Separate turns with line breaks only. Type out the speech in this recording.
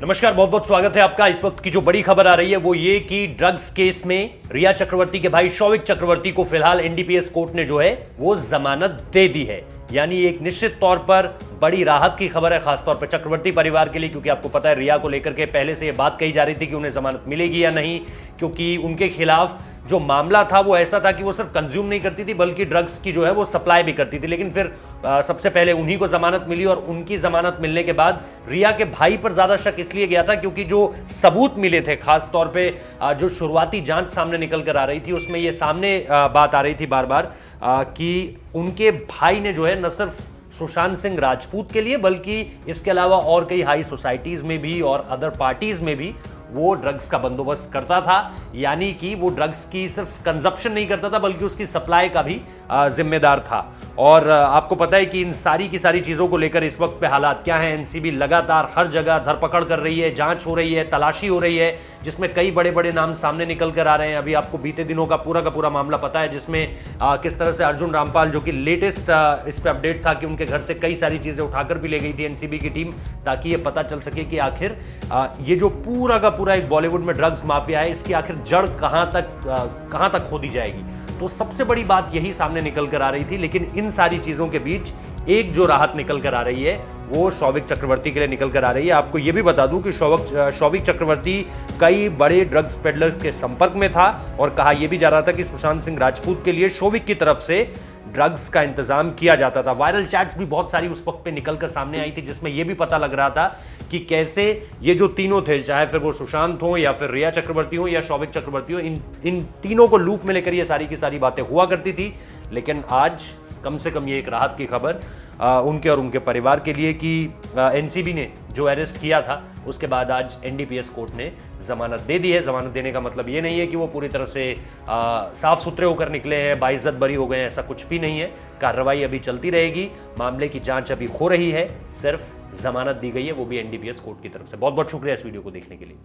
नमस्कार, बहुत बहुत स्वागत है आपका। इस वक्त की जो बड़ी खबर आ रही है वो ये कि ड्रग्स केस में रिया चक्रवर्ती के भाई शौविक चक्रवर्ती को फिलहाल एनडीपीएस कोर्ट ने जो है वो जमानत दे दी है। यानी एक निश्चित तौर पर बड़ी राहत की खबर है, खासतौर पर चक्रवर्ती परिवार के लिए, क्योंकि आपको पता है रिया को लेकर के पहले से ये बात कही जा रही थी कि उन्हें जमानत मिलेगी या नहीं, क्योंकि उनके खिलाफ जो मामला था वो ऐसा था कि वो सिर्फ कंज्यूम नहीं करती थी बल्कि ड्रग्स की जो है वो सप्लाई भी करती थी। लेकिन फिर सबसे पहले उन्हीं को जमानत मिली और उनकी जमानत मिलने के बाद रिया के भाई पर ज्यादा शक इसलिए गया था क्योंकि जो सबूत मिले थे, खास तौर पे जो शुरुआती जांच सामने निकल कर आ रही थी उसमें ये सामने बात आ रही थी बार बार कि उनके भाई ने जो है न सिर्फ सुशांत सिंह राजपूत के लिए बल्कि इसके अलावा और कई हाई सोसाइटीज में भी और अदर पार्टीज में भी वो ड्रग्स का बंदोबस्त करता था। यानी कि वो ड्रग्स की सिर्फ कंजप्शन नहीं करता था बल्कि उसकी सप्लाई का भी जिम्मेदार था। और आपको पता है कि इन सारी की सारी चीज़ों को लेकर इस वक्त पे हालात क्या हैं। एनसीबी लगातार हर जगह धरपकड़ कर रही है, जांच हो रही है, तलाशी हो रही है, जिसमें कई बड़े बड़े नाम सामने निकल कर आ रहे हैं। अभी आपको बीते दिनों का पूरा मामला पता है, जिसमें किस तरह से अर्जुन रामपाल, जो कि लेटेस्ट इस पर अपडेट था कि उनके घर से कई सारी चीज़ें उठाकर भी ले गई थी एनसीबी की टीम, ताकि ये पता चल सके कि आखिर ये जो पूरा एक बॉलीवुड में ड्रग्स माफिया है, इसकी आखिर जड़ कहां तक खोदी जाएगी। तो सबसे बड़ी बात यही सामने निकल कर आ रही थी। लेकिन इन सारी चीजों के बीच एक जो राहत निकल कर आ रही है वो शौविक चक्रवर्ती के लिए निकल कर आ रही है। आपको यह भी बता दूं कि शौविक चक्रवर्ती कई बड़े ड्रग्स पेडलर्स के संपर्क में था और कहा यह भी जा रहा था कि सुशांत सिंह राजपूत के लिए शौविक की तरफ से ड्रग्स का इंतजाम किया जाता था। वायरल चैट्स भी बहुत सारी उस वक्त पे निकलकर सामने आई थी, जिसमें यह भी पता लग रहा था कि कैसे ये जो तीनों थे, चाहे फिर वो सुशांत हो या फिर रिया चक्रवर्ती हो या शौविक चक्रवर्ती हो, इन तीनों को लूप में लेकर ये सारी की सारी बातें हुआ करती थी। लेकिन आज कम से कम ये एक राहत की खबर उनके और उनके परिवार के लिए कि एनसीबी ने जो अरेस्ट किया था उसके बाद आज एनडीपीएस कोर्ट ने जमानत दे दी है। जमानत देने का मतलब ये नहीं है कि वो पूरी तरह से साफ सुथरे होकर निकले हैं, बाइज्जत बरी हो गए हैं, ऐसा कुछ भी नहीं है। कार्रवाई अभी चलती रहेगी, मामले की जांच अभी हो रही है, सिर्फ जमानत दी गई है, वो भी एनडीपीएस कोर्ट की तरफ से। बहुत बहुत शुक्रिया इस वीडियो को देखने के लिए।